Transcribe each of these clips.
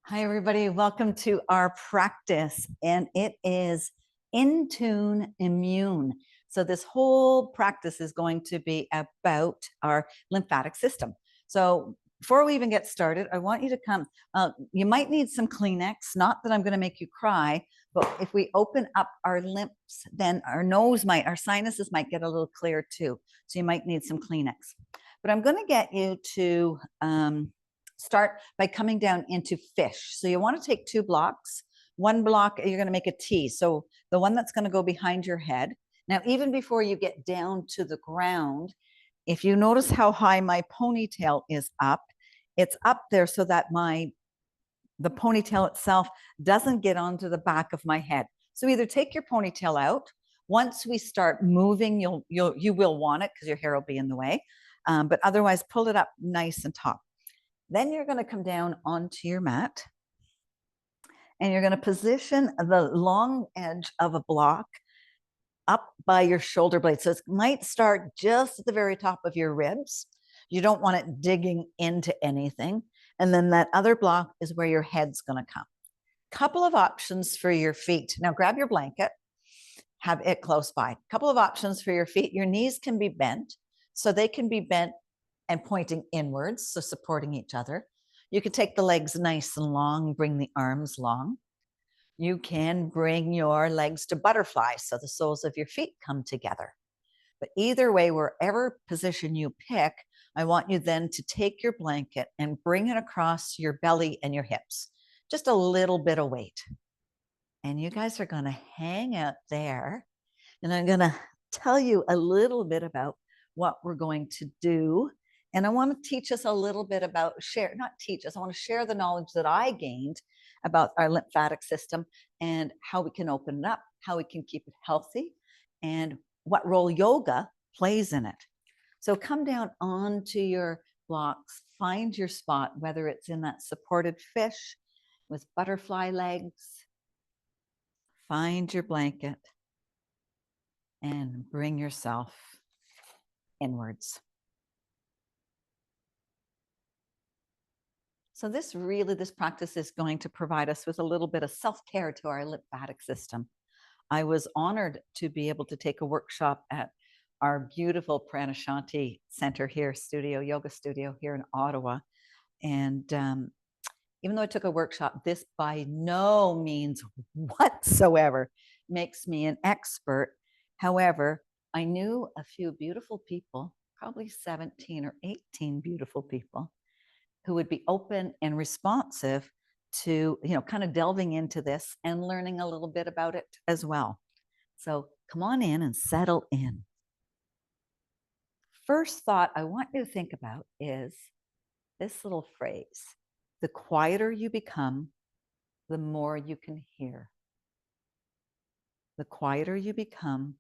Hi, everybody. Welcome to our practice, and it is In Tune Immune. So, this whole practice is going to be about our lymphatic system. So, before we even get started, I want you to come. You might need some Kleenex, not that I'm going to make you cry, but if we open up our lips, then our sinuses might get a little clear too. So, you might need some Kleenex. But I'm going to get you to start by coming down into fish. So you want to take 2 blocks. One block, you're going to make a T. So the one that's going to go behind your head. Now, even before you get down to the ground, if you notice how high my ponytail is up, it's up there so that the ponytail itself doesn't get onto the back of my head. So either take your ponytail out. Once we start moving, you will want it because your hair will be in the way. But otherwise, pull it up nice and top. Then you're going to come down onto your mat and you're going to position the long edge of a block up by your shoulder blade. So it might start just at the very top of your ribs. You don't want it digging into anything. And then that other block is where your head's going to come. Couple of options for your feet. Now grab your blanket, have it close by. Couple of options for your feet. Your knees can be bent. So they can be bent and pointing inwards, so supporting each other. You can take the legs nice and long, bring the arms long. You can bring your legs to butterfly, so the soles of your feet come together. But either way, wherever position you pick, I want you then to take your blanket and bring it across your belly and your hips, just a little bit of weight. And you guys are going to hang out there. And I'm going to tell you a little bit about what we're going to do. And I want to teach us a little bit about I want to share the knowledge that I gained about our lymphatic system and how we can open it up, how we can keep it healthy, and what role yoga plays in it. So come down onto your blocks, find your spot, whether it's in that supported fish with butterfly legs. Find your blanket and bring yourself inwards. So this practice is going to provide us with a little bit of self-care to our lymphatic system. I was honored to be able to take a workshop at our beautiful Pranashanti Center here, yoga studio here in Ottawa. And even though I took a workshop, this by no means whatsoever makes me an expert. However, I knew a few beautiful people, probably 17 or 18 beautiful people, who would be open and responsive to, kind of delving into this and learning a little bit about it as well. So come on in and settle in. First thought I want you to think about is this little phrase: the quieter you become, the more you can hear. The quieter you become,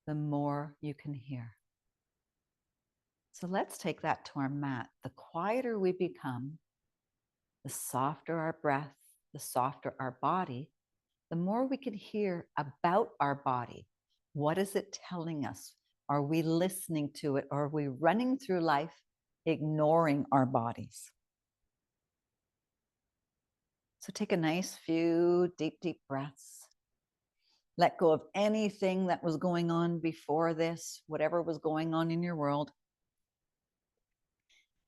the more you can hear. So let's take that to our mat. The quieter we become, the softer our breath, the softer our body, the more we can hear about our body. What is it telling us? Are we listening to it, or are we running through life ignoring our bodies? So take a nice few deep, deep breaths. Let go of anything that was going on before this, whatever was going on in your world.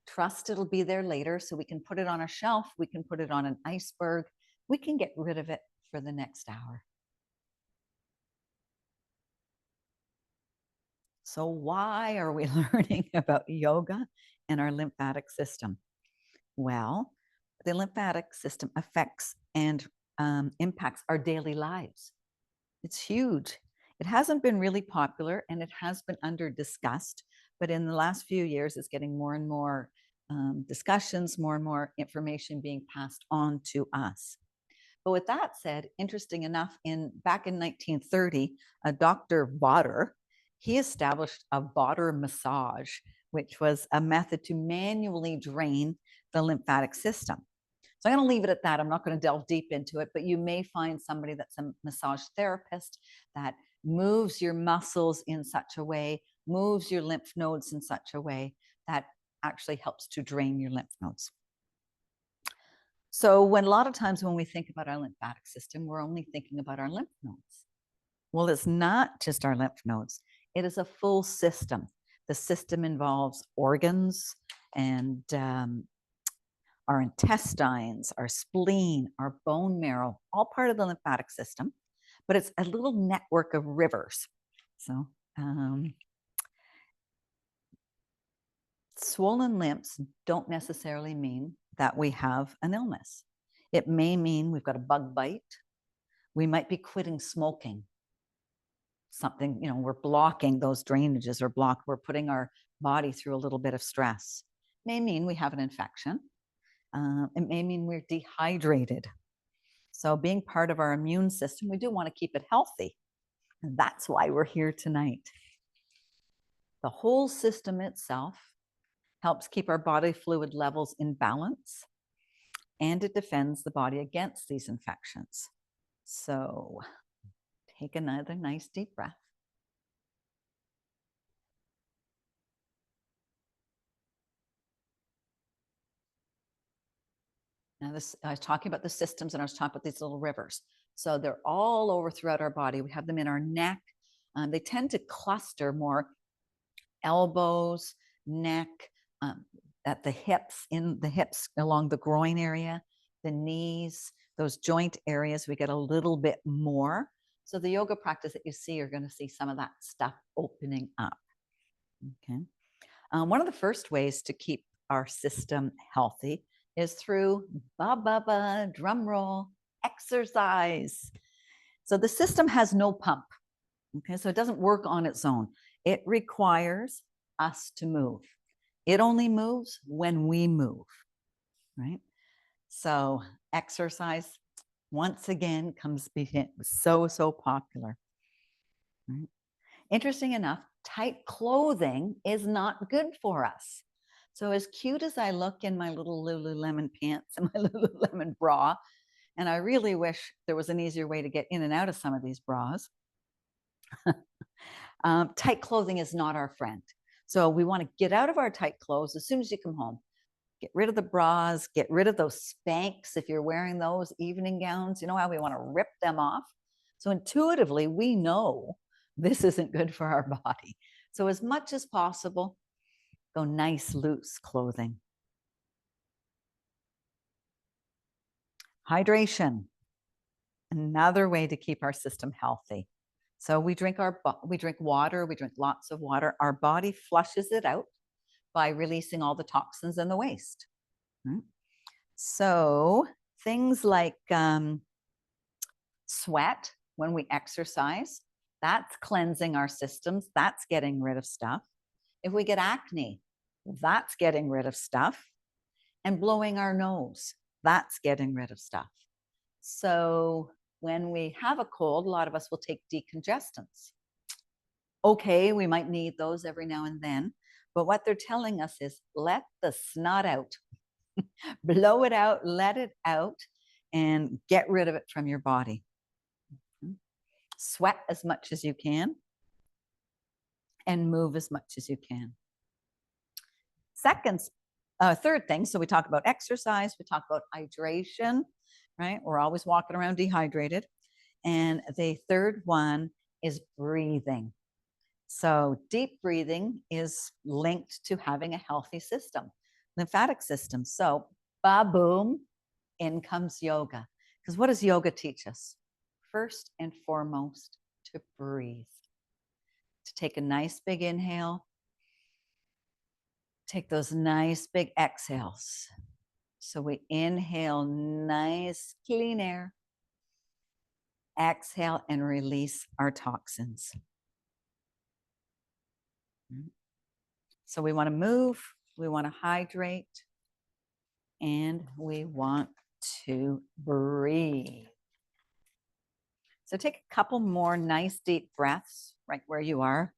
Trust it'll be there later, so we can put it on a shelf. We can put it on an iceberg. We can get rid of it for the next hour. So why are we learning about yoga and our lymphatic system? Well, the lymphatic system affects and impacts our daily lives. It's huge. It hasn't been really popular and it has been under discussed, but in the last few years, it's getting more and more discussions, more and more information being passed on to us. But with that said, interesting enough, back in 1930, Dr. Botter, he established a Botter massage, which was a method to manually drain the lymphatic system. So I'm going to leave it at that. I'm not going to delve deep into it, but you may find somebody that's a massage therapist that moves your muscles in such a way, moves your lymph nodes in such a way that actually helps to drain your lymph nodes. So when a lot of times when we think about our lymphatic system, we're only thinking about our lymph nodes. Well, it's not just our lymph nodes. It is a full system. The system involves organs and our intestines, our spleen, our bone marrow, all part of the lymphatic system, but it's a little network of rivers. So swollen lymphs don't necessarily mean that we have an illness. It may mean we've got a bug bite. We might be quitting smoking. Something, we're blocking those drainages or we're putting our body through a little bit of stress. It may mean we have an infection. It may mean we're dehydrated. So being part of our immune system, we do want to keep it healthy. And that's why we're here tonight. The whole system itself helps keep our body fluid levels in balance, and it defends the body against these infections. So take another nice deep breath. Now, I was talking about the systems, and I was talking about these little rivers. So they're all over throughout our body. We have them in our neck. They tend to cluster more elbows, neck, at the hips, in the hips along the groin area, the knees, those joint areas, we get a little bit more. So the yoga practice that you see, you're going to see some of that stuff opening up. Okay. One of the first ways to keep our system healthy is through drum roll, exercise. So the system has no pump. Okay, so it doesn't work on its own. It requires us to move. It only moves when we move, right? So exercise, once again, comes being so popular. Right? Interesting enough, tight clothing is not good for us. So as cute as I look in my little Lululemon pants and my Lululemon bra, and I really wish there was an easier way to get in and out of some of these bras, tight clothing is not our friend. So we want to get out of our tight clothes as soon as you come home. Get rid of the bras, get rid of those Spanx if you're wearing those evening gowns. You know how we want to rip them off? So intuitively, we know this isn't good for our body. So as much as possible, go nice, loose clothing. Hydration, another way to keep our system healthy. So we drink water, we drink lots of water. Our body flushes it out by releasing all the toxins and the waste. Right? So things like sweat when we exercise, that's cleansing our systems, that's getting rid of stuff. If we get acne, that's getting rid of stuff. And blowing our nose, that's getting rid of stuff. So when we have a cold, a lot of us will take decongestants. Okay, we might need those every now and then, but what they're telling us is let the snot out. Blow it out, let it out, and get rid of it from your body. Sweat as much as you can and move as much as you can. Third thing, so we talk about exercise, we talk about hydration, right? We're always walking around dehydrated. And the third one is breathing. So deep breathing is linked to having a healthy system, lymphatic system. So ba-boom, in comes yoga. Because what does yoga teach us? First and foremost, to breathe. To take a nice big inhale. Take those nice big exhales. So we inhale nice clean air. Exhale and release our toxins. So we want to move, we want to hydrate, and we want to breathe. So take a couple more nice deep breaths right where you are.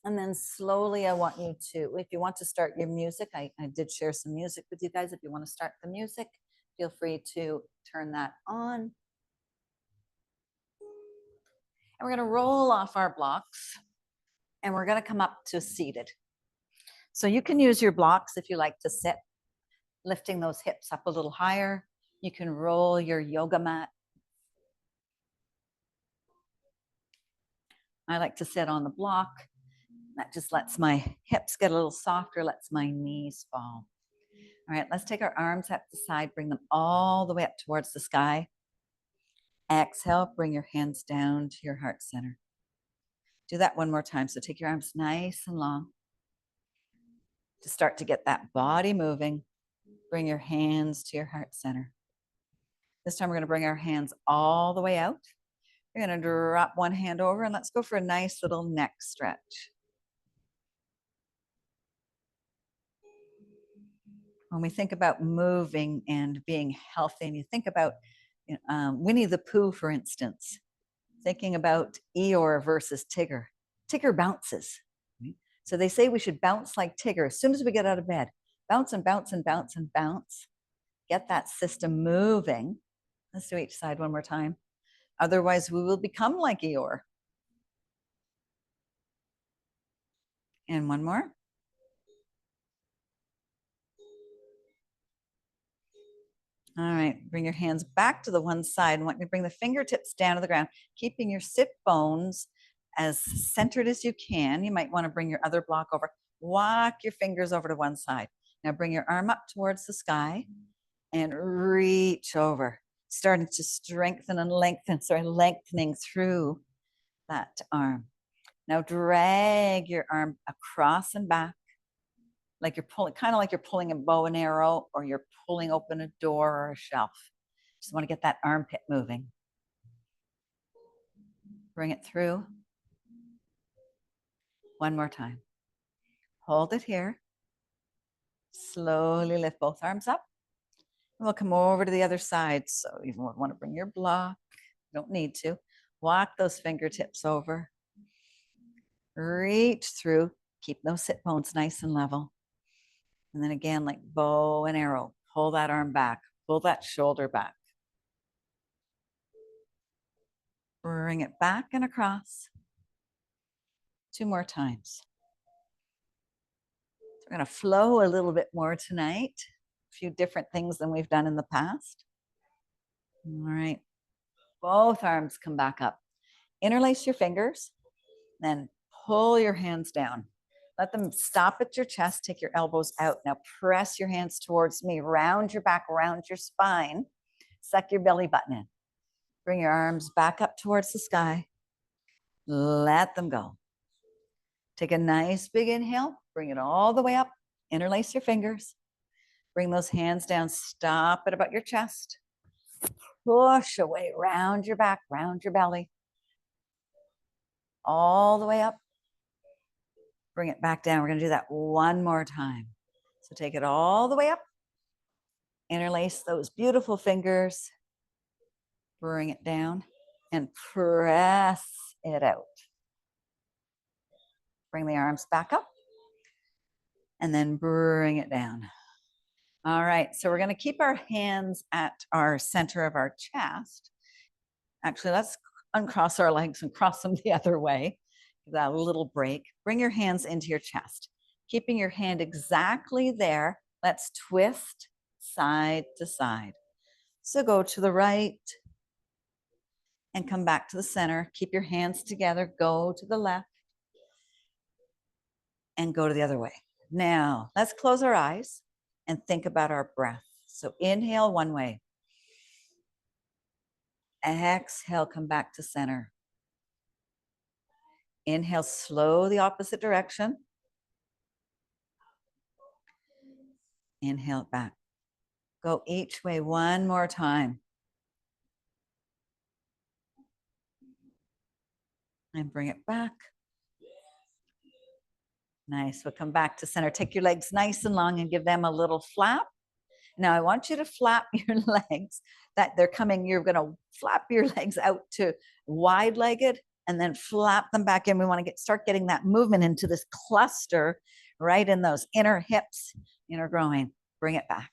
And then slowly I want you to, if you want to start your music, I did share some music with you guys. If you want to start the music, feel free to turn that on. And we're going to roll off our blocks and we're going to come up to seated. So you can use your blocks if you like to sit, lifting those hips up a little higher. You can roll your yoga mat. I like to sit on the block. That just lets my hips get a little softer, lets my knees fall. All right, let's take our arms up the side, bring them all the way up towards the sky. Exhale, bring your hands down to your heart center. Do that one more time. So take your arms nice and long. To start to get that body moving, bring your hands to your heart center. This time we're going to bring our hands all the way out. You're going to drop one hand over and let's go for a nice little neck stretch. When we think about moving and being healthy, and you think about Winnie the Pooh, for instance, thinking about Eeyore versus Tigger. Tigger bounces. Right? So they say we should bounce like Tigger as soon as we get out of bed. Bounce and bounce and bounce and bounce. Get that system moving. Let's do each side one more time. Otherwise, we will become like Eeyore. And one more. All right, bring your hands back to the one side. I want you to bring the fingertips down to the ground, keeping your sit bones as centered as you can. You might want to bring your other block over. Walk your fingers over to one side. Now bring your arm up towards the sky and reach over, starting to strengthen and lengthen, lengthening through that arm. Now drag your arm across and back, like you're pulling, kind of like you're pulling a bow and arrow, or you're pulling open a door or a shelf. Just want to get that armpit moving. Bring it through. One more time. Hold it here. Slowly lift both arms up. And we'll come over to the other side. So you want to bring your block. You don't need to. Walk those fingertips over. Reach through. Keep those sit bones nice and level. And then again, like bow and arrow, pull that arm back, pull that shoulder back. Bring it back and across. 2 more times. We're going to flow a little bit more tonight. A few different things than we've done in the past. All right. Both arms come back up. Interlace your fingers, then pull your hands down. Let them stop at your chest. Take your elbows out. Now press your hands towards me. Round your back, round your spine. Suck your belly button in. Bring your arms back up towards the sky. Let them go. Take a nice big inhale. Bring it all the way up. Interlace your fingers. Bring those hands down. Stop at about your chest. Push away. Round your back, round your belly. All the way up. Bring it back down. We're going to do that one more time. So take it all the way up. Interlace those beautiful fingers. Bring it down and press it out. Bring the arms back up and then bring it down. All right, so we're going to keep our hands at our center of our chest. Actually, let's uncross our legs and cross them the other way. Give that a little break. Bring your hands into your chest. Keeping your hand exactly there, let's twist side to side. So go to the right and come back to the center. Keep your hands together. Go to the left and go to the other way. Now, let's close our eyes and think about our breath. So inhale one way. Exhale, come back to center. Inhale, slow the opposite direction. Inhale it back. Go each way one more time. And bring it back. Nice. We'll come back to center. Take your legs nice and long and give them a little flap. Now I want you to flap your legs that they're coming. You're going to flap your legs out to wide-legged and then flap them back in. We want to start getting that movement into this cluster right in those inner hips, inner groin. Bring it back.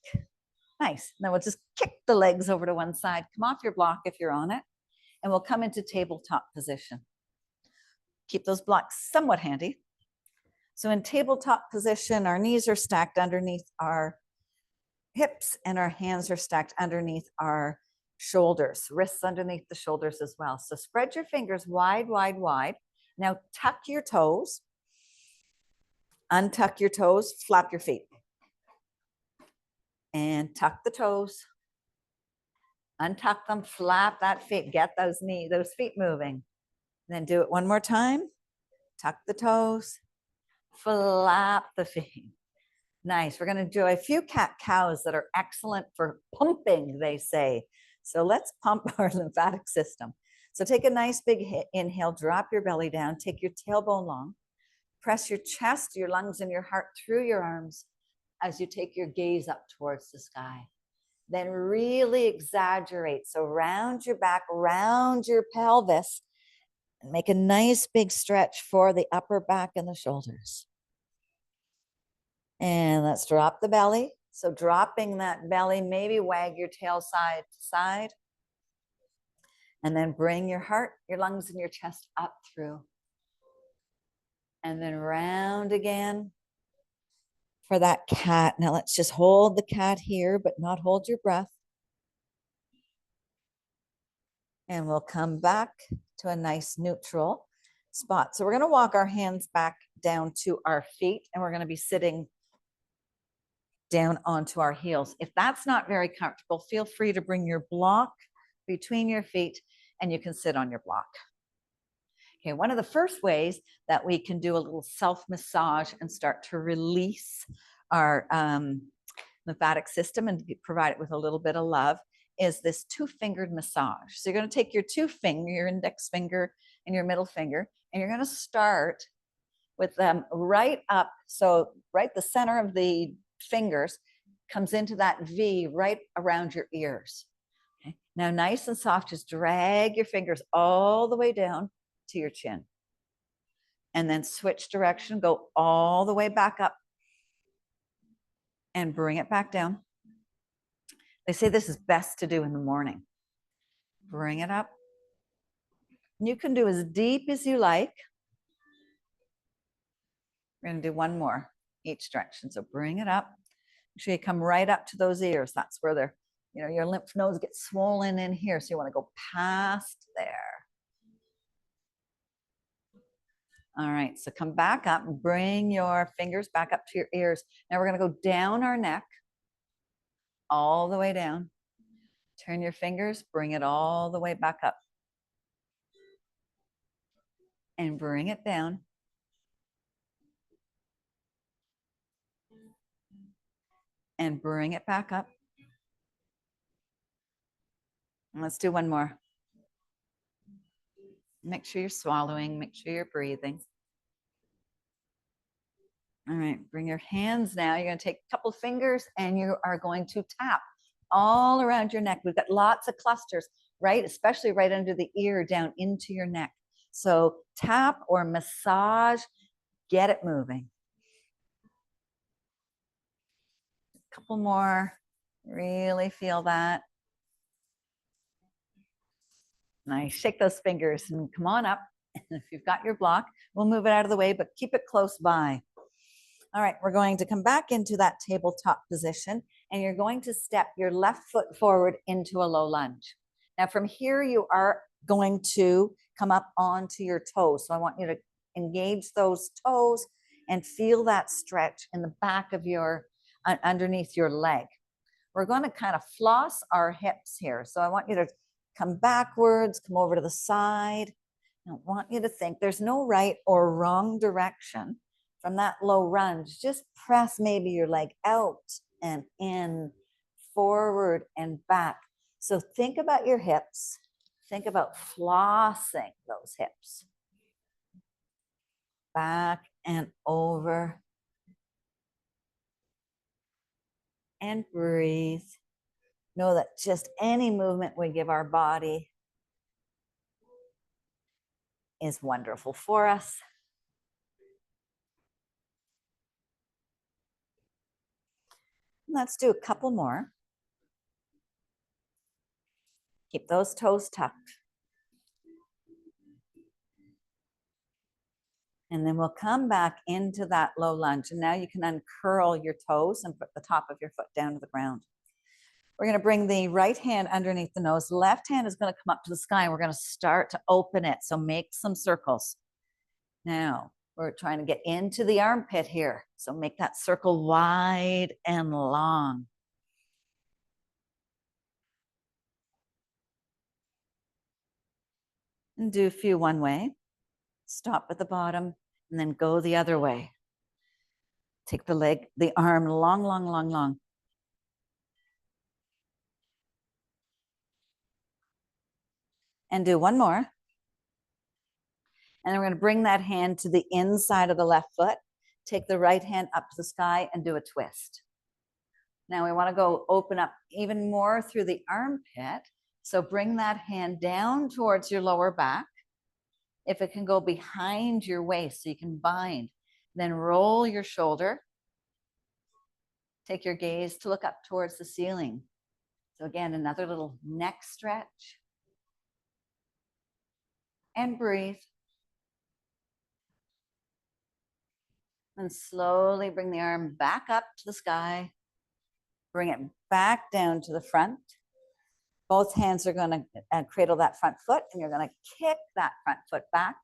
Nice. Now we'll just kick the legs over to one side. Come off your block if you're on it. And we'll come into tabletop position. Keep those blocks somewhat handy. So in tabletop position, our knees are stacked underneath our hips and our hands are stacked underneath our shoulders, wrists underneath the shoulders as well. So spread your fingers wide, wide, wide. Now tuck your toes, untuck your toes, flap your feet. And tuck the toes, untuck them, flap that feet, get those feet moving. Then do it one more time. Tuck the toes, flap the feet. Nice. We're going to do a few cat-cows that are excellent for pumping, they say. So let's pump our lymphatic system. So take a nice big inhale, drop your belly down, take your tailbone long, press your chest, your lungs, and your heart through your arms as you take your gaze up towards the sky. Then really exaggerate. So round your back, round your pelvis, and make a nice big stretch for the upper back and the shoulders. And let's drop the belly. So dropping that belly, maybe wag your tail side to side. And then bring your heart, your lungs, and your chest up through. And then round again for that cat. Now let's just hold the cat here, but not hold your breath. And we'll come back to a nice neutral spot. So we're going to walk our hands back down to our feet, and we're going to be sitting down onto our heels. If that's not very comfortable, feel free to bring your block between your feet and you can sit on your block. Okay, one of the first ways that we can do a little self-massage and start to release our lymphatic system and provide it with a little bit of love is this two-fingered massage. So you're going to take your your index finger and your middle finger, and you're going to start with them right up. So right the center of the fingers comes into that V right around your ears. Okay. Now nice and soft, just drag your fingers all the way down to your chin. And then switch direction, go all the way back up and bring it back down. They say this is best to do in the morning. Bring it up. You can do as deep as you like. We're going to do one more each direction. So bring it up. Make sure you come right up to those ears. That's where they're, your lymph nodes get swollen in here. So you want to go past there. All right. So come back up and bring your fingers back up to your ears. Now we're going to go down our neck, all the way down. Turn your fingers, bring it all the way back up. And bring it down. And bring it back up. And let's do one more. Make sure you're swallowing, make sure you're breathing. All right, bring your hands now. You're going to take a couple fingers and you are going to tap all around your neck. We've got lots of clusters, right? Especially right under the ear down into your neck. So tap or massage, get it moving. A couple more. Really feel that. Nice. Shake those fingers and come on up. And if you've got your block, we'll move it out of the way, but keep it close by. All right, we're going to come back into that tabletop position, and you're going to step your left foot forward into a low lunge. Now from here, you are going to come up onto your toes. So I want you to engage those toes and feel that stretch in the back of your, underneath your leg. We're going to kind of floss our hips here. So I want you to come backwards, come over to the side. I want you to think there's no right or wrong direction. From that low lunge, just press maybe your leg out and in, forward and back. So think about your hips. Think about flossing those hips. Back and over. And breathe. Know that just any movement we give our body is wonderful for us. Let's do a couple more. Keep those toes tucked. And then we'll come back into that low lunge. And now you can uncurl your toes and put the top of your foot down to the ground. We're going to bring the right hand underneath the nose. Left hand is going to come up to the sky, and we're going to start to open it. So make some circles. Now, we're trying to get into the armpit here. So make that circle wide and long. And do a few one way. Stop at the bottom, and then go the other way. Take the leg, the arm long, long, long, long. And do one more. And then we're going to bring that hand to the inside of the left foot. Take the right hand up to the sky and do a twist. Now we want to go open up even more through the armpit. So bring that hand down towards your lower back. If it can go behind your waist so you can bind, then roll your shoulder. Take your gaze to look up towards the ceiling. So again, another little neck stretch. And breathe. And slowly bring the arm back up to the sky. Bring it back down to the front. Both hands are going to cradle that front foot, and you're going to kick that front foot back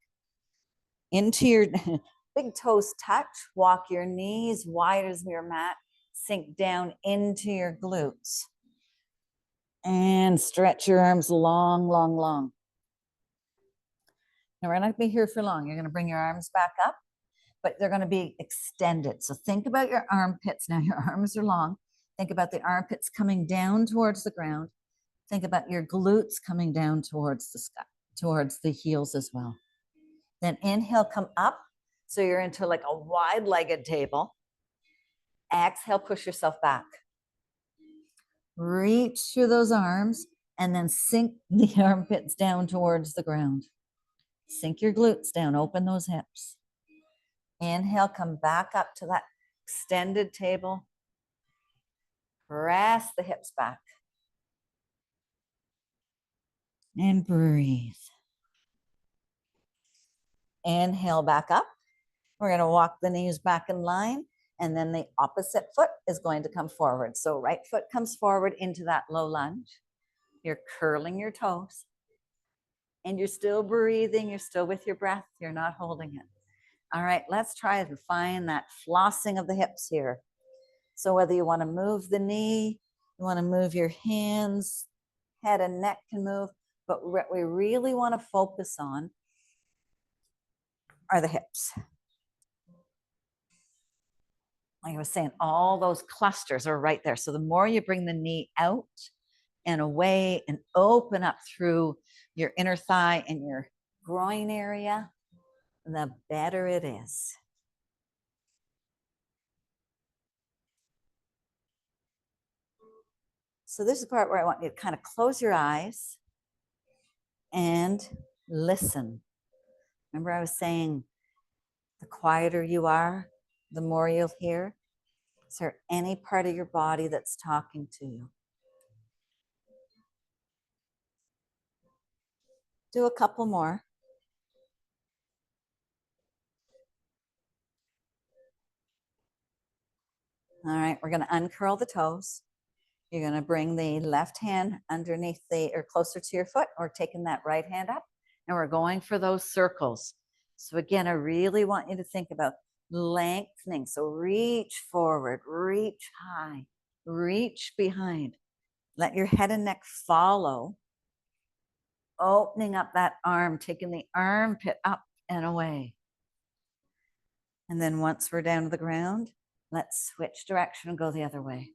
into your big toes touch. Walk your knees wide as your mat. Sink down into your glutes. And stretch your arms long, long, long. Now, we're not going to be here for long. You're going to bring your arms back up, but they're going to be extended. So think about your armpits. Now your arms are long. Think about the armpits coming down towards the ground. Think about your glutes coming down towards the sky, towards the heels as well. Then inhale, come up. So you're into like a wide-legged table. Exhale, push yourself back. Reach through those arms and then sink the armpits down towards the ground. Sink your glutes down, open those hips. Inhale, come back up to that extended table. Press the hips back. And breathe. Inhale back up. We're going to walk the knees back in line, and then the opposite foot is going to come forward. So right foot comes forward into that low lunge. You're curling your toes, and you're still breathing. You're still with your breath. You're not holding it. All right, let's try to find that flossing of the hips here. So whether you want to move the knee, you want to move your hands, head and neck can move, but what we really want to focus on are the hips. Like I was saying, all those clusters are right there. So the more you bring the knee out and away and open up through your inner thigh and your groin area, the better it is. So this is the part where I want you to kind of close your eyes and listen. Remember I was saying the quieter you are, the more you'll hear. Is there any part of your body that's talking to you? Do a couple more. All right, we're going to uncurl the toes. You're going to bring the left hand underneath or closer to your foot, or taking that right hand up. And we're going for those circles. So again, I really want you to think about lengthening. So reach forward, reach high, reach behind. Let your head and neck follow. Opening up that arm, taking the armpit up and away. And then once we're down to the ground, let's switch direction and go the other way.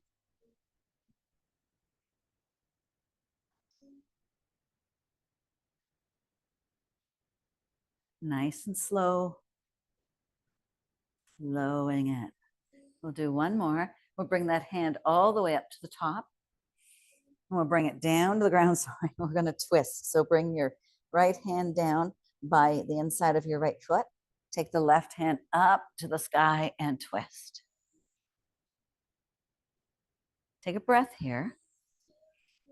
Nice and slow. Slowing it. We'll do one more. We'll bring that hand all the way up to the top. And we'll bring it down to the ground. Sorry, we're going to twist. So bring your right hand down by the inside of your right foot. Take the left hand up to the sky and twist. Take a breath here.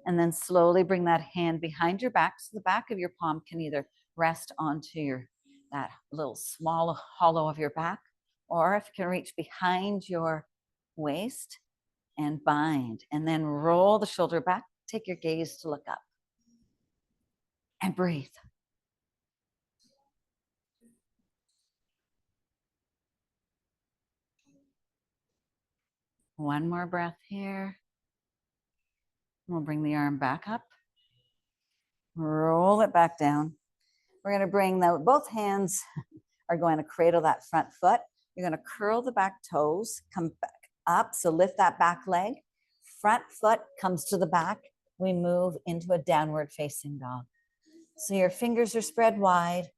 And then slowly bring that hand behind your back so the back of your palm can either rest onto your that little small hollow of your back, or if you can reach behind your waist and bind, and then roll the shoulder back. Take your gaze to look up and breathe. One more breath here. We'll bring the arm back up. Roll it back down. We're going to bring both hands are going to cradle that front foot. You're going to curl the back toes, come back up. So lift that back leg. Front foot comes to the back. We move into a downward facing dog. So your fingers are spread wide.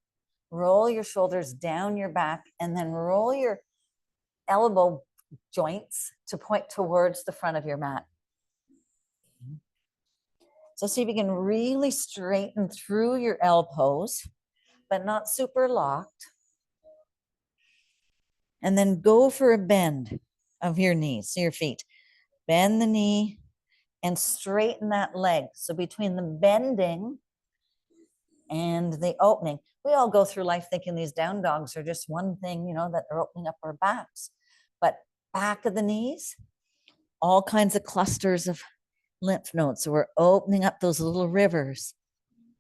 Roll your shoulders down your back, and then roll your elbow joints to point towards the front of your mat. So see if you can really straighten through your elbows, but not super locked. And then go for a bend of your knees, so your feet. Bend the knee and straighten that leg. So between the bending and the opening, we all go through life thinking these down dogs are just one thing, that are opening up our backs. But back of the knees, all kinds of clusters of lymph nodes. So we're opening up those little rivers,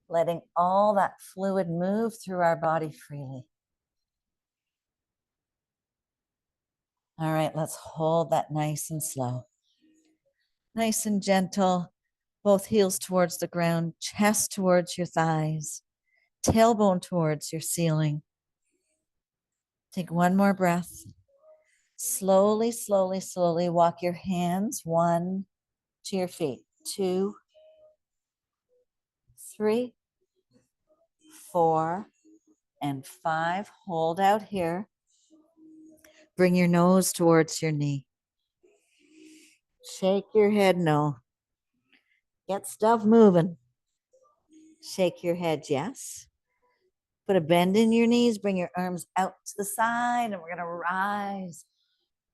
letting all that fluid move through our body freely. All right, let's hold that nice and slow. Nice and gentle, both heels towards the ground, chest towards your thighs, tailbone towards your ceiling. Take one more breath. Slowly, slowly, slowly walk your hands 1 to your feet. 2, 3, 4, and 5. Hold out here. Bring your nose towards your knee. Shake your head no. Get stuff moving. Shake your head yes. Put a bend in your knees. Bring your arms out to the side, and we're going to rise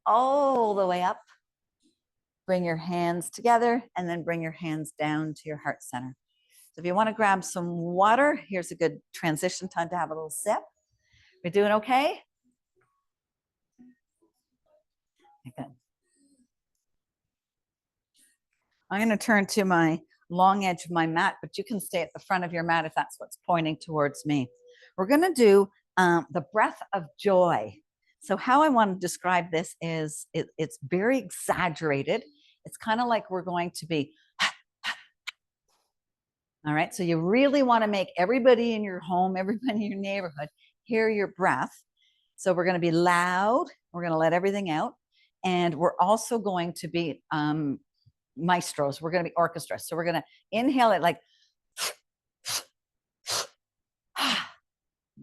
all the way up. Bring your hands together, and then bring your hands down to your heart center. So if you want to grab some water, here's a good transition time to have a little sip. We're doing okay? Good. I'm going to turn to my long edge of my mat, but you can stay at the front of your mat if that's what's pointing towards me. We're going to do the breath of joy. So how I want to describe this is it's very exaggerated. It's kind of like we're going to be, all right? So you really want to make everybody in your home, everybody in your neighborhood hear your breath. So we're going to be loud. We're going to let everything out. And we're also going to be maestros. We're going to be orchestra. So we're going to inhale it like, all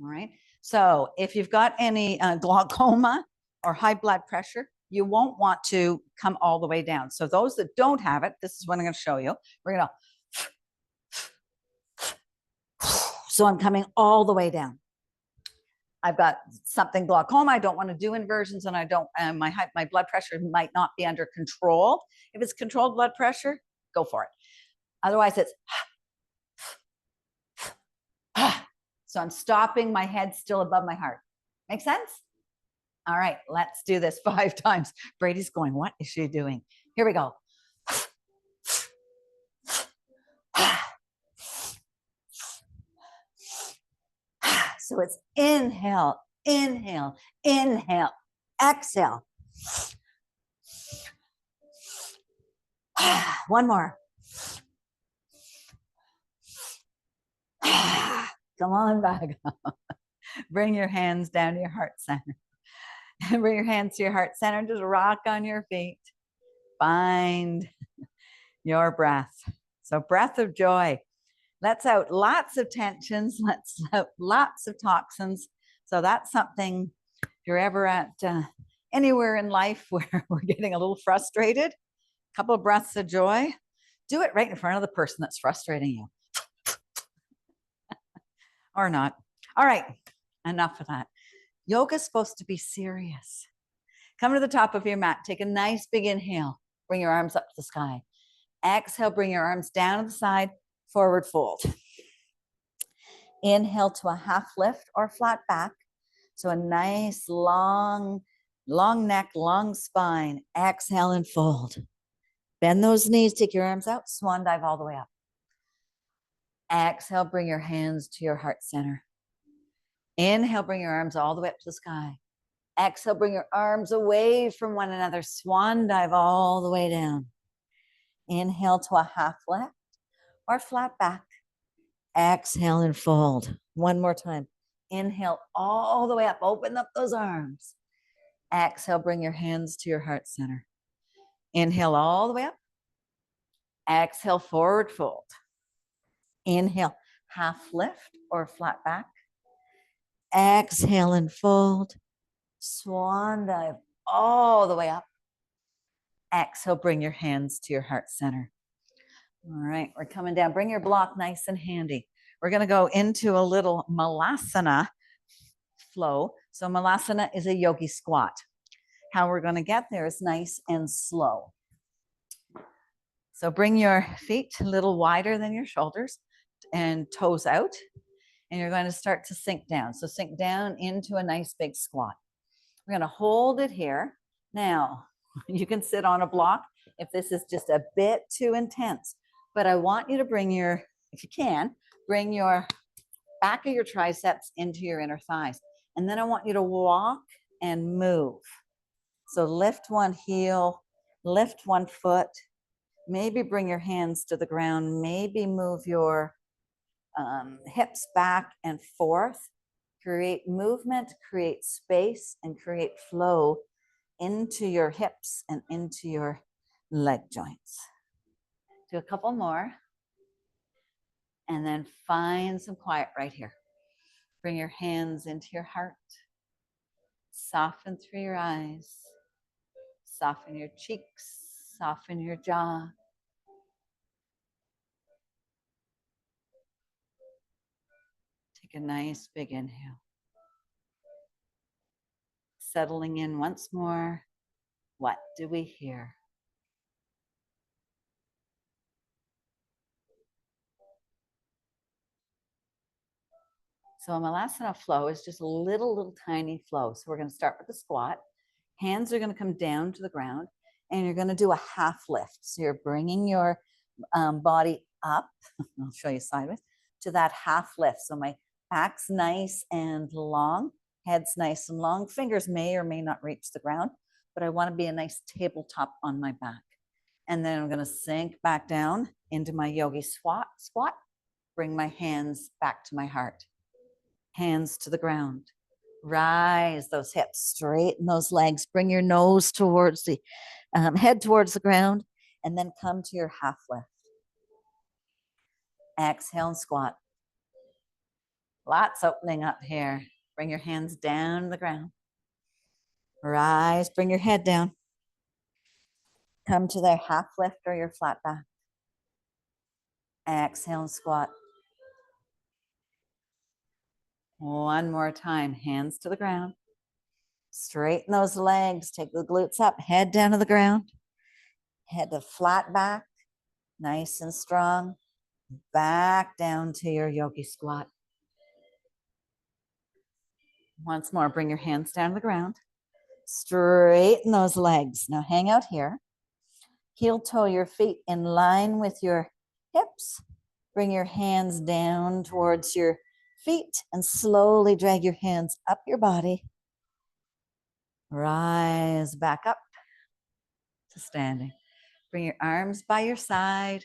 right. So if you've got any glaucoma or high blood pressure, you won't want to come all the way down. So those that don't have it, this is what I'm going to show you. We're going to, so I'm coming all the way down. I've got something glaucoma. I don't want to do inversions, and I don't. My blood pressure might not be under control. If it's controlled blood pressure, go for it. Otherwise, it's so I'm stopping. My head still above my heart. Make sense? All right, let's do this 5 times. Brady's going, what is she doing? Here we go. So it's inhale, inhale, inhale, exhale. One more. Come on back. Bring your hands down to your heart center. Bring your hands to your heart center. Just rock on your feet. Find your breath. So breath of joy. Lets out lots of tensions, lets out lots of toxins. So that's something, if you're ever at anywhere in life where we're getting a little frustrated, a couple of breaths of joy, do it right in front of the person that's frustrating you. Or not. All right, enough of that. Yoga is supposed to be serious. Come to the top of your mat. Take a nice big inhale. Bring your arms up to the sky. Exhale, bring your arms down to the side. Forward fold. Inhale to a half lift or flat back. So a nice long neck, long spine. Exhale and fold. Bend those knees, take your arms out, swan dive all the way up. Exhale, bring your hands to your heart center. Inhale, bring your arms all the way up to the sky. Exhale, bring your arms away from one another. Swan dive all the way down. Inhale to a half lift or flat back. Exhale and fold. One more time. Inhale all the way up. Open up those arms. Exhale, bring your hands to your heart center. Inhale all the way up. Exhale, forward fold. Inhale, half lift or flat back. Exhale and fold. Swan dive all the way up. Exhale, bring your hands to your heart center. All right, we're coming down. Bring your block nice and handy. We're going to go into a little malasana flow. So malasana is a yogi squat. How we're going to get there is nice and slow. So bring your feet a little wider than your shoulders and toes out. And you're going to start to sink down. So sink down into a nice big squat. We're going to hold it here. Now, you can sit on a block if this is just a bit too intense. But I want you to bring your, if you can, bring your back of your triceps into your inner thighs. And then I want you to walk and move. So lift one heel, lift one foot, maybe bring your hands to the ground, maybe move your hips back and forth. Create movement, create space, and create flow into your hips and into your leg joints. Do a couple more. And then find some quiet right here. Bring your hands into your heart. Soften through your eyes. Soften your cheeks. Soften your jaw. Take a nice big inhale. Settling in once more. What do we hear? So a malasana flow is just a little tiny flow. So we're going to start with the squat. Hands are going to come down to the ground and you're going to do a half lift. So you're bringing your body up, I'll show you sideways, to that half lift. So my back's nice and long, head's nice and long. Fingers may or may not reach the ground, but I want to be a nice tabletop on my back. And then I'm going to sink back down into my yogi squat. Bring my hands back to my heart. Hands to the ground. Rise those hips, straighten those legs, bring your nose towards the head towards the ground, and then come to your half lift. Exhale and squat. Lots opening up here. Bring your hands down to the ground. Rise, bring your head down. Come to their half lift or your flat back. Exhale and squat. One more time, hands to the ground. Straighten those legs, take the glutes up, head down to the ground. Head to flat back, nice and strong. Back down to your yogi squat. Once more, bring your hands down to the ground. Straighten those legs. Now hang out here. Heel toe your feet in line with your hips. Bring your hands down towards your feet and slowly drag your hands up your body. Rise back up to standing. Bring your arms by your side.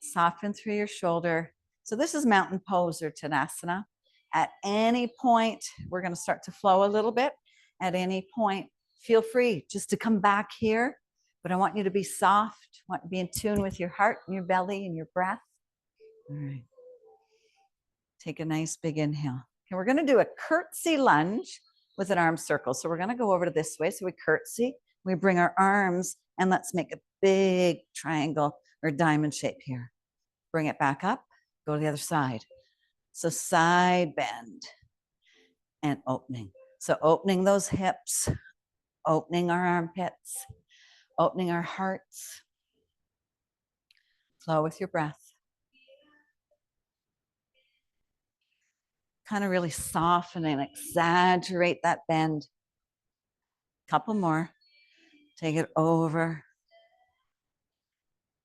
Soften through your shoulder. So this is mountain pose or Tadasana. At any point, we're going to start to flow a little bit. At any point, feel free just to come back here. But I want you to be soft. I want you to be in tune with your heart and your belly and your breath. All right. Take a nice big inhale. Okay, we're going to do a curtsy lunge with an arm circle. So we're going to go over to this way. So we curtsy. We bring our arms and let's make a big triangle or diamond shape here. Bring it back up. Go to the other side. So side bend and opening. So opening those hips, opening our armpits, opening our hearts. Flow with your breath. kind of really soften and exaggerate that bend. Couple more. Take it over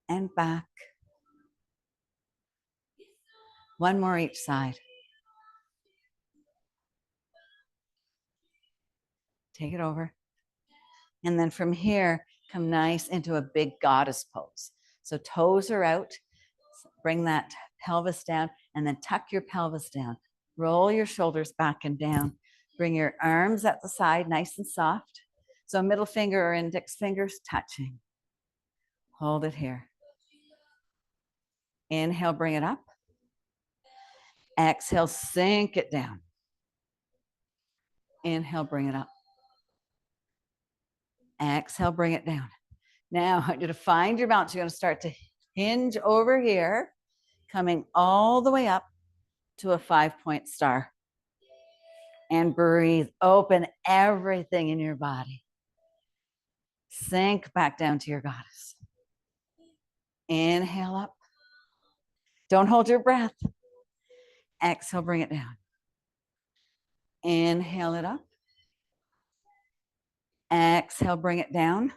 and back. One more each side. Take it over. And then from here, come nice into a big goddess pose. So toes are out. Bring that pelvis down and then tuck your pelvis down. Roll your shoulders back and down. Bring your arms at the side, nice and soft. So middle finger or index fingers touching. Hold it here. Inhale, bring it up. Exhale, sink it down. Inhale, bring it up. Exhale, bring it down. Now, I want you to find your balance. You're going to start to hinge over here, coming all the way up to a 5-point star. And breathe. Open everything in your body. Sink back down to your goddess. Inhale up. Don't hold your breath. Exhale, bring it down. Inhale it up. Exhale, bring it down.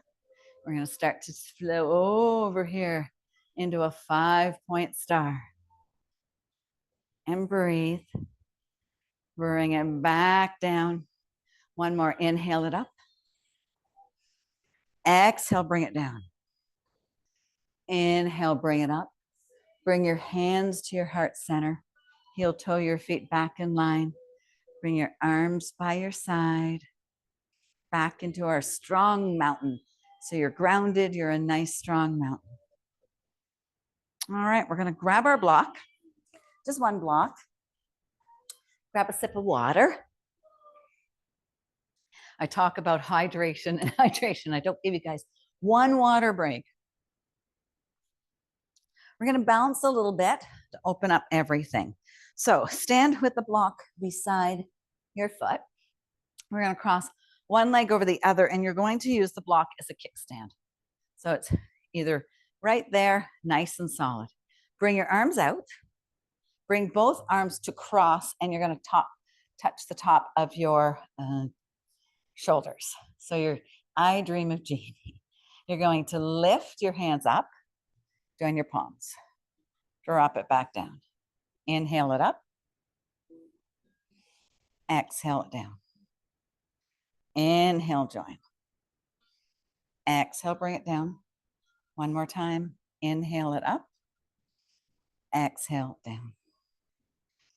We're going to start to flow over here into a 5-point star. And breathe. Bring it back down. One more. Inhale it up. Exhale, bring it down. Inhale, bring it up. Bring your hands to your heart center. Heel toe your feet back in line. Bring your arms by your side. Back into our strong mountain. So you're grounded. You're a nice, strong mountain. All right, we're going to grab our block. Just one block. Grab a sip of water. I talk about hydration and hydration. I don't give you guys one water break. We're going to bounce a little bit to open up everything. So stand with the block beside your foot. We're going to cross one leg over the other, and you're going to use the block as a kickstand. So it's either right there, nice and solid. Bring your arms out. Bring both arms to cross, and you're going to touch the top of your shoulders. So I dream of Jeannie. You're going to lift your hands up, join your palms, drop it back down. Inhale it up. Exhale it down. Inhale, join. Exhale, bring it down. One more time. Inhale it up. Exhale down.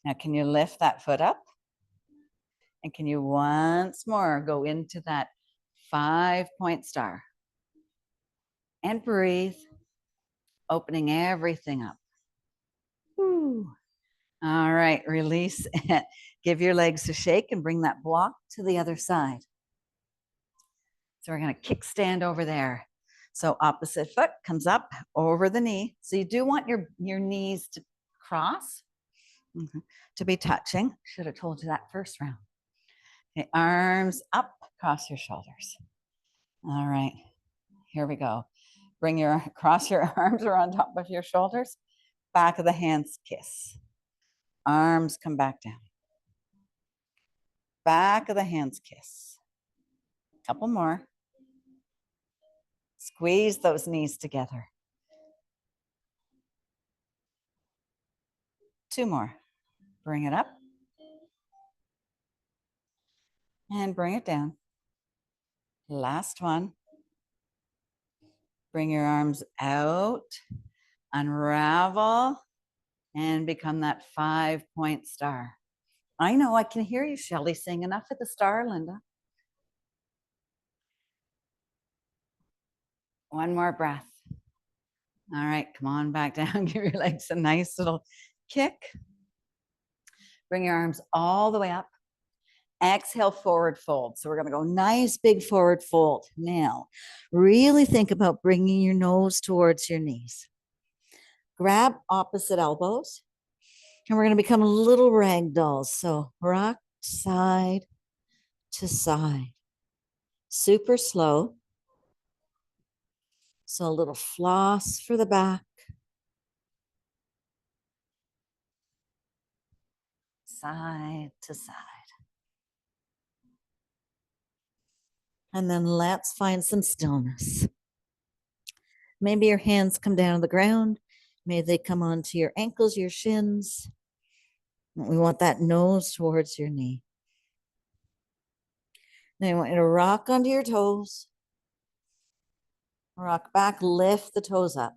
Now, can you lift that foot up? And can you once more go into that 5-point star? And breathe, opening everything up. Woo. All right, release it. Give your legs a shake and bring that block to the other side. So we're going to kickstand over there. So opposite foot comes up over the knee. So you do want your knees to cross, to be touching. Should have told you that first round. Okay, arms up, cross your shoulders. All right, here we go. Cross your arms around top of your shoulders. Back of the hands kiss. Arms come back down. Back of the hands kiss. Couple more. Squeeze those knees together. 2 more. Bring it up. And bring it down. Last one. Bring your arms out. Unravel. And become that 5-point star. I know, I can hear you, Shelley, saying enough at the star, Linda. One more breath. All right, come on back down. Give your legs a nice little kick. Bring your arms all the way up. Exhale, forward fold. So we're going to go nice big forward fold. Now, really think about bringing your nose towards your knees. Grab opposite elbows. And we're going to become little rag dolls. So rock side to side. Super slow. So a little floss for the back. side to side. And then let's find some stillness. Maybe your hands come down to the ground. Maybe they come onto your ankles, your shins. We want that nose towards your knee. Now I want you to rock onto your toes. Rock back, lift the toes up.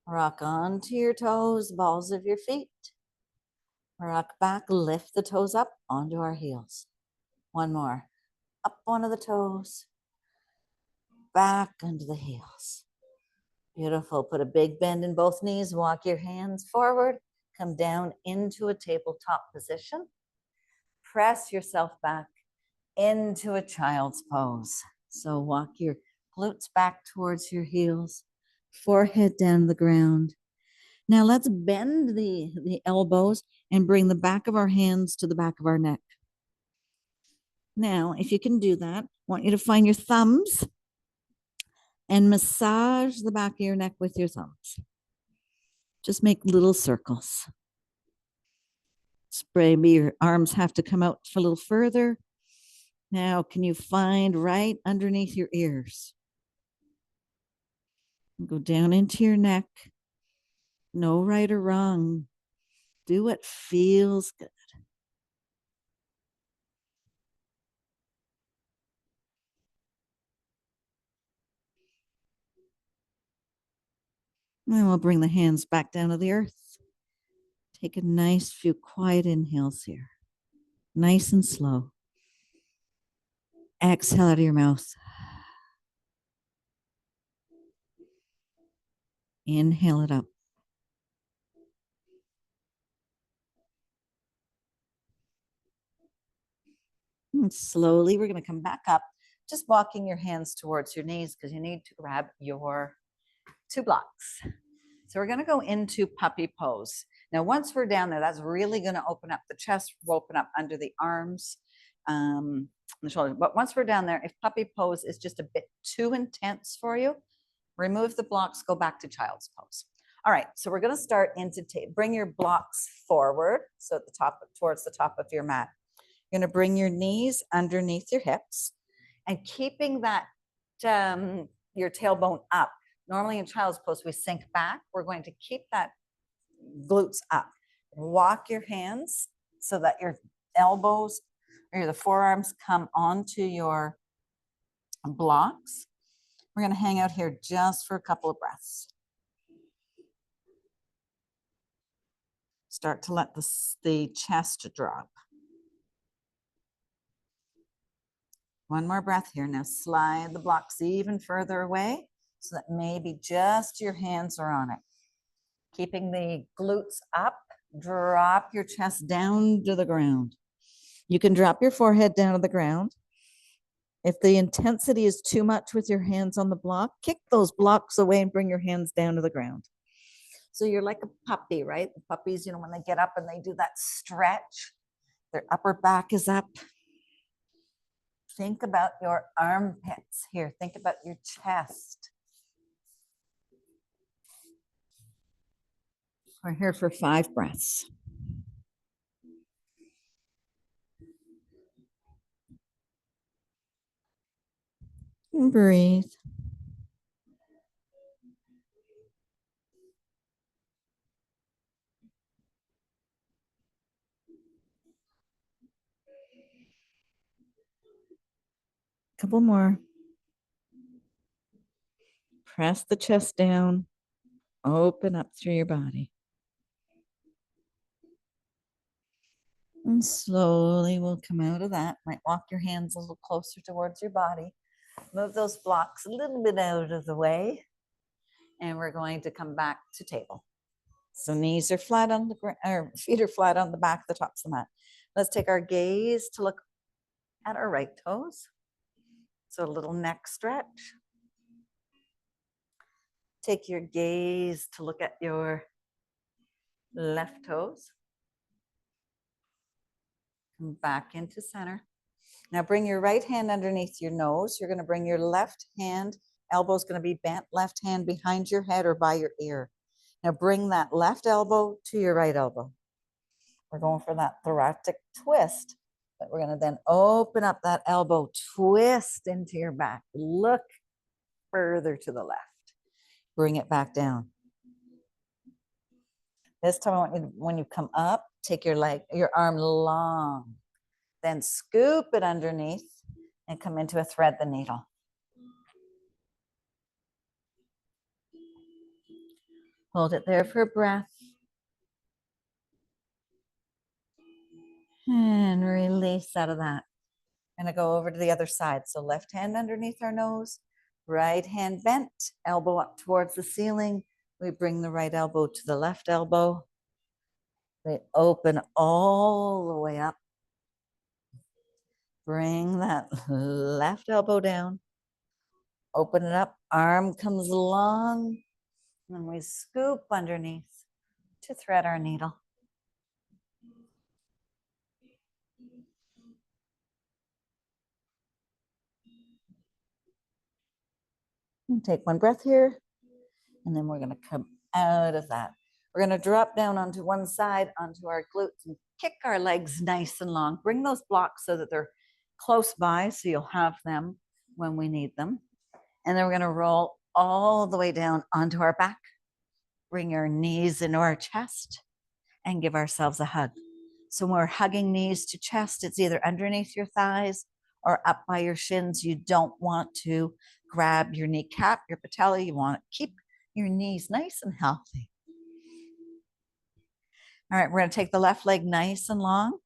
Rock onto your toes, balls of your feet. Rock back, lift the toes up onto our heels. One more. Up onto the toes, back onto the heels. Beautiful. Put a big bend in both knees. Walk your hands forward. Come down into a tabletop position. Press yourself back into a child's pose. So walk your glutes back towards your heels, forehead down the ground. Now let's bend the elbows and bring the back of our hands to the back of our neck. Now, if you can do that, I want you to find your thumbs and massage the back of your neck with your thumbs. Just make little circles. Maybe your arms have to come out a little further. Now, can you find right underneath your ears? Go down into your neck. No right or wrong. Do what feels good. And we'll bring the hands back down to the earth. Take a nice few quiet inhales here. Nice and slow. Exhale out of your mouth. Inhale it up. And slowly, we're going to come back up, just walking your hands towards your knees because you need to grab your 2 blocks. So we're going to go into puppy pose. Now, once we're down there, that's really going to open up the chest, open up under the arms, the shoulders. But once we're down there, if puppy pose is just a bit too intense for you, remove the blocks, go back to child's pose. All right, so we're going to start into bring your blocks forward, so at the top, towards the top of your mat. You're going to bring your knees underneath your hips and keeping that your tailbone up. Normally in child's pose, we sink back. We're going to keep that glutes up. Walk your hands so that your elbows or the forearms come onto your blocks. We're going to hang out here just for a couple of breaths. Start to let the chest drop. One more breath here. Now slide the blocks even further away so that maybe just your hands are on it. Keeping the glutes up, drop your chest down to the ground. You can drop your forehead down to the ground. If the intensity is too much with your hands on the block, kick those blocks away and bring your hands down to the ground. So you're like a puppy, right? The puppies, when they get up and they do that stretch, their upper back is up. Think about your armpits here. Think about your chest. We're here for 5 breaths. And breathe. Couple more. Press the chest down. Open up through your body. And slowly we'll come out of that. Might walk your hands a little closer towards your body. Move those blocks a little bit out of the way. And we're going to come back to table. So knees are flat on the ground, or feet are flat on the back, the tops of the mat. Let's take our gaze to look at our right toes. So a little neck stretch. Take your gaze to look at your left toes. Come back into center. Now bring your right hand underneath your nose. You're going to bring your left hand, elbow's going to be bent, left hand behind your head or by your ear. Now bring that left elbow to your right elbow. We're going for that thoracic twist, but we're going to then open up that elbow, twist into your back, look further to the left, bring it back down. This time I want you to, when you come up, take your arm long, then scoop it underneath and come into a thread the needle. Hold it there for a breath. And release out of that. I'm gonna go over to the other side. So left hand underneath our nose, right hand bent, elbow up towards the ceiling. We bring the right elbow to the left elbow. We open all the way up. Bring that left elbow down. Open it up, arm comes long, and we scoop underneath to thread our needle. And take one breath here, and then we're gonna come out of that. We're gonna drop down onto one side, onto our glutes, and kick our legs nice and long. Bring those blocks so that they're close by, so you'll have them when we need them. And then we're gonna roll all the way down onto our back. Bring our knees into our chest and give ourselves a hug. So when we're hugging knees to chest, it's either underneath your thighs or up by your shins. You don't want to grab your kneecap, your patella. You want to keep your knees nice and healthy. All right, we're going to take the left leg nice and long.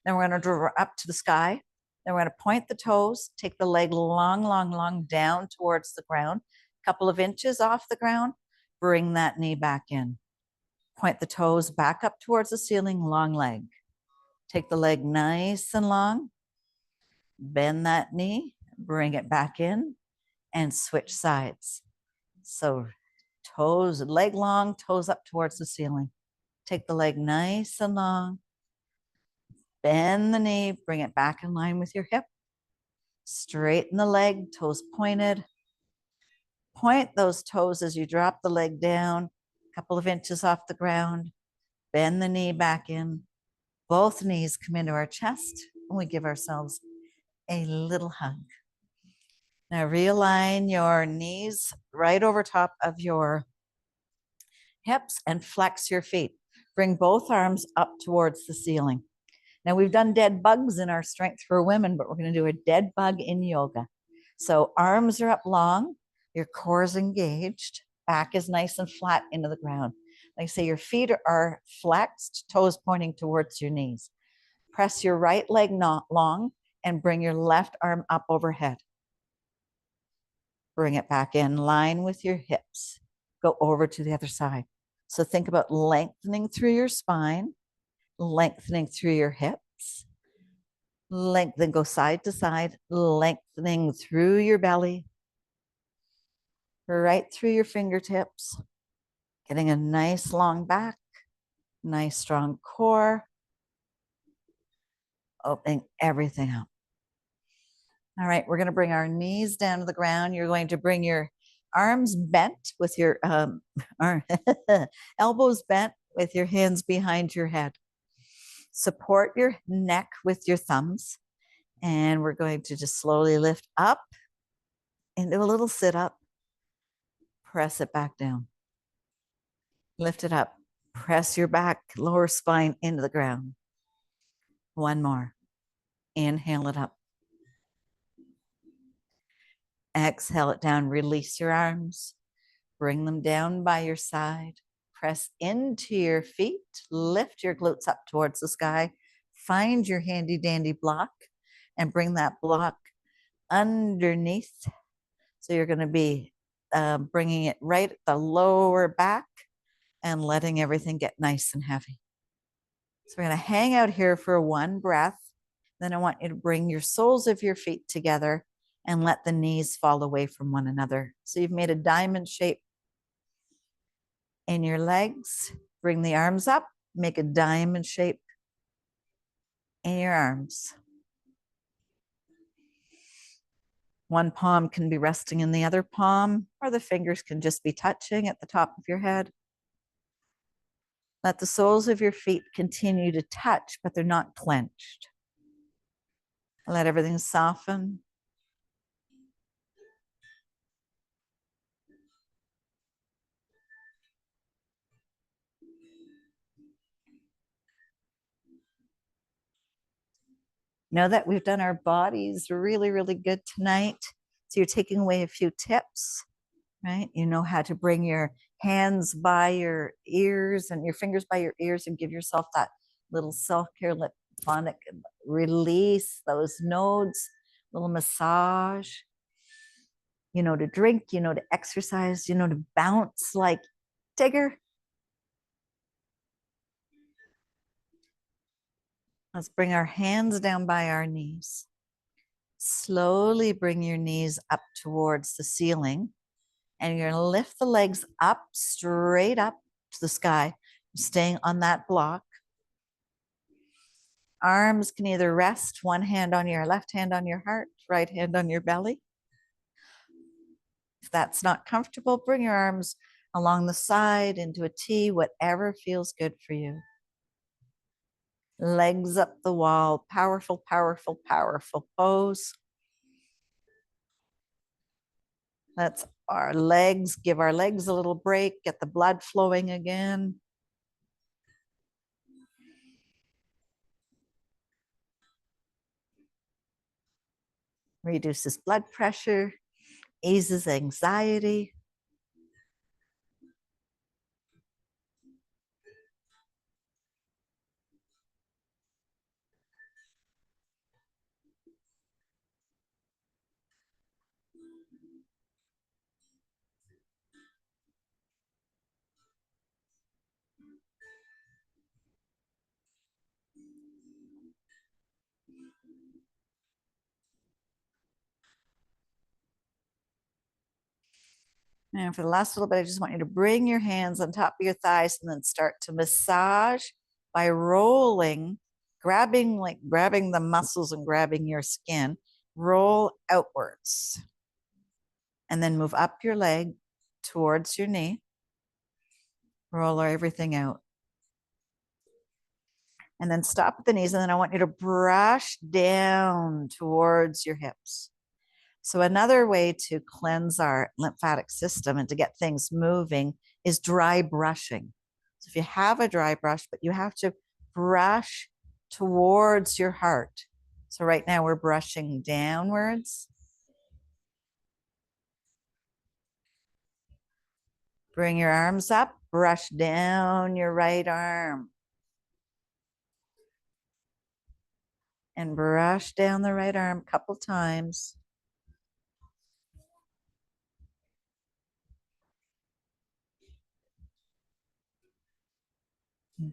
Then we're going to draw up to the sky. Then we're going to point the toes, take the leg long, long, long down towards the ground, a couple of inches off the ground. Bring that knee back in. Point the toes back up towards the ceiling, long leg. Take the leg nice and long. Bend that knee, bring it back in, and switch sides. So toes, leg long, toes up towards the ceiling. Take the leg nice and long. Bend the knee, bring it back in line with your hip. Straighten the leg, toes pointed. Point those toes as you drop the leg down, a couple of inches off the ground. Bend the knee back in. Both knees come into our chest, and we give ourselves a little hug. Now realign your knees right over top of your hips and flex your feet. Bring both arms up towards the ceiling. Now we've done dead bugs in our Strength for Women, but we're going to do a dead bug in yoga. So arms are up long, your core is engaged, back is nice and flat into the ground. Like I say, your feet are flexed, toes pointing towards your knees. Press your right leg long and bring your left arm up overhead. Bring it back in line with your hips. Go over to the other side. So think about lengthening through your spine, lengthening through your hips, lengthen, go side to side, lengthening through your belly, right through your fingertips, getting a nice long back, nice strong core, opening everything up. All right, we're going to bring our knees down to the ground. You're going to bring your arms bent with your elbows bent with your hands behind your head. Support your neck with your thumbs. And we're going to just slowly lift up into a little sit up. Press it back down. Lift it up. Press your back, lower spine into the ground. One more. Inhale it up. Exhale it down. Release your arms. Bring them down by your side. Press into your feet. Lift your glutes up towards the sky. Find your handy dandy block and bring that block underneath. So you're going to be bringing it right at the lower back and letting everything get nice and heavy. So we're going to hang out here for one breath. Then I want you to bring your soles of your feet together and let the knees fall away from one another. So you've made a diamond shape in your legs. Bring the arms up, make a diamond shape in your arms. One palm can be resting in the other palm, or the fingers can just be touching at the top of your head. Let the soles of your feet continue to touch, but they're not clenched. Let everything soften. Know that we've done our bodies really, really good tonight. So you're taking away a few tips, right? You know how to bring your hands by your ears and your fingers by your ears and give yourself that little self-care lymphatic release, those nodes, little massage. You know to drink, you know to exercise, you know to bounce like Tigger. Let's bring our hands down by our knees. Slowly bring your knees up towards the ceiling. And you're going to lift the legs up, straight up to the sky, staying on that block. Arms can either rest, one hand on your left hand on your heart, right hand on your belly. If that's not comfortable, bring your arms along the side into a T, whatever feels good for you. Legs up the wall, powerful, powerful, powerful pose. Let's give our legs a little break, get the blood flowing again. Reduces blood pressure, eases anxiety. And for the last little bit, I just want you to bring your hands on top of your thighs and then start to massage by rolling, grabbing the muscles and grabbing your skin. Roll outwards. And then move up your leg towards your knee. Roll everything out. And then stop at the knees. And then I want you to brush down towards your hips. So another way to cleanse our lymphatic system and to get things moving is dry brushing. So if you have a dry brush, but you have to brush towards your heart. So right now we're brushing downwards. Bring your arms up, brush down your right arm. And brush down the right arm a couple times.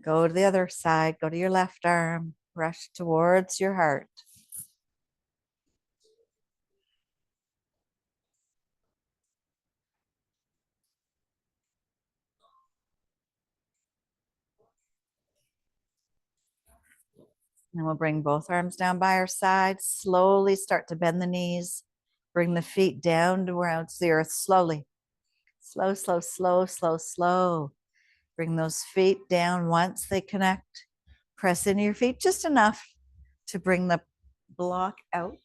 Go to the other side, go to your left arm, brush towards your heart. And we'll bring both arms down by our sides. Slowly start to bend the knees. Bring the feet down towards the earth slowly. Slow, slow, slow, slow, slow. Bring those feet down once they connect. Press into your feet just enough to bring the block out.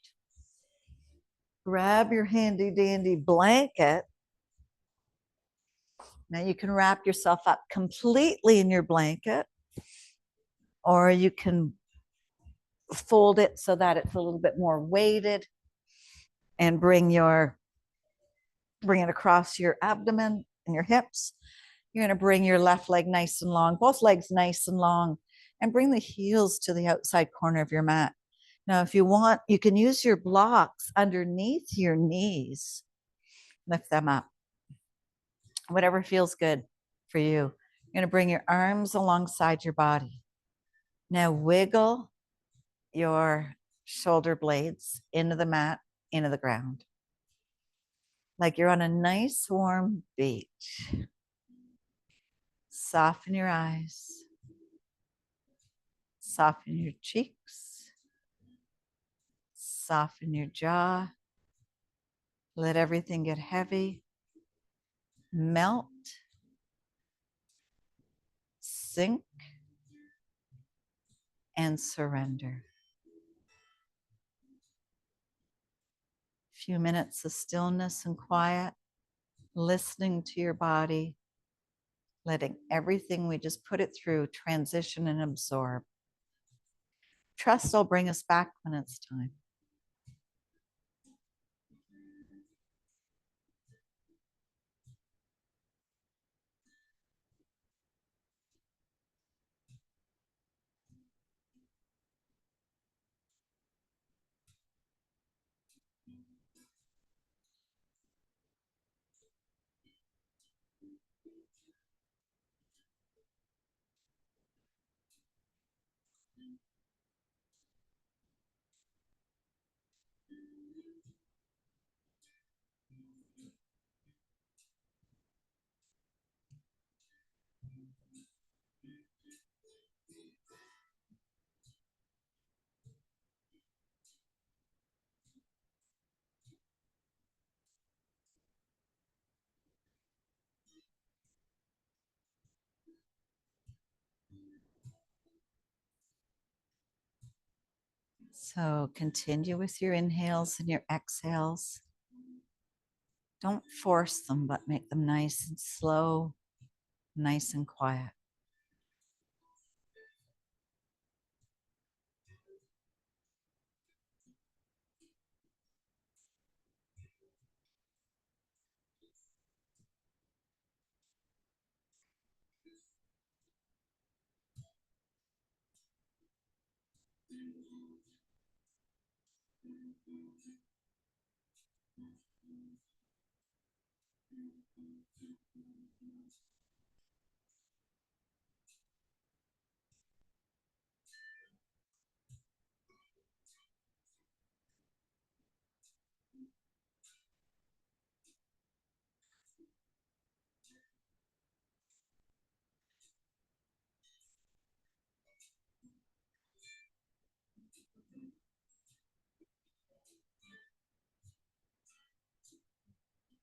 Grab your handy dandy blanket. Now you can wrap yourself up completely in your blanket, or you can fold it so that it's a little bit more weighted and bring it across your abdomen and your hips. You're going to bring your left leg nice and long, both legs nice and long, and bring the heels to the outside corner of your mat. Now, if you want, you can use your blocks underneath your knees. Lift them up. Whatever feels good for you. You're going to bring your arms alongside your body. Now wiggle your shoulder blades into the mat, into the ground. Like you're on a nice warm beach. Soften your eyes. Soften your cheeks. Soften your jaw. Let everything get heavy. Melt. sink and surrender. A few minutes of stillness and quiet, listening to your body, letting everything we just put it through transition and absorb. Trust will bring us back when it's time. So continue with your inhales and your exhales. Don't force them, but make them nice and slow, nice and quiet.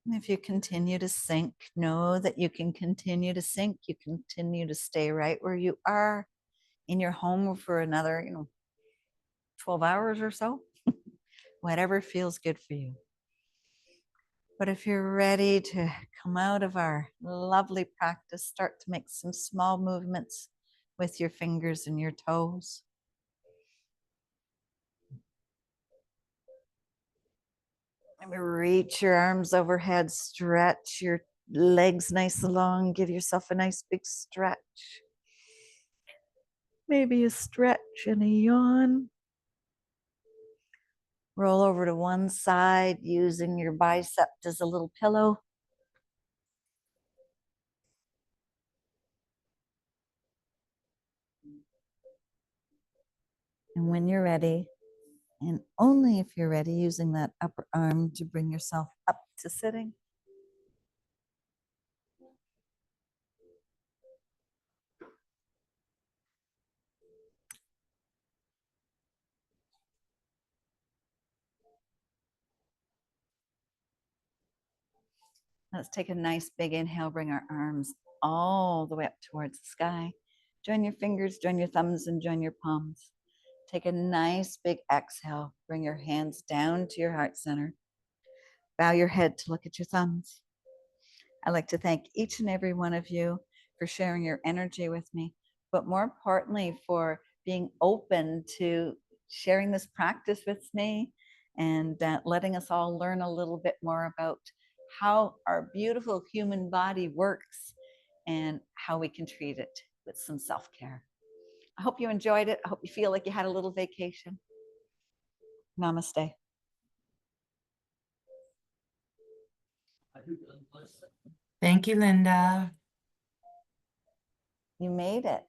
And if you continue to sink, know that you can continue to sink. You continue to stay right where you are in your home for another, 12 hours or so, whatever feels good for you. But if you're ready to come out of our lovely practice, start to make some small movements with your fingers and your toes. Maybe reach your arms overhead, stretch your legs nice and long, give yourself a nice big stretch. Maybe a stretch and a yawn. Roll over to one side using your bicep as a little pillow. And when you're ready, and only if you're ready, using that upper arm to bring yourself up to sitting. Let's take a nice big inhale, bring our arms all the way up towards the sky. Join your fingers, join your thumbs, and join your palms. Take a nice big exhale, bring your hands down to your heart center. Bow your head to look at your thumbs. I'd like to thank each and every one of you for sharing your energy with me, but more importantly, for being open to sharing this practice with me and letting us all learn a little bit more about how our beautiful human body works and how we can treat it with some self-care. I hope you enjoyed it. I hope you feel like you had a little vacation. Namaste. Thank you, Linda. You made it.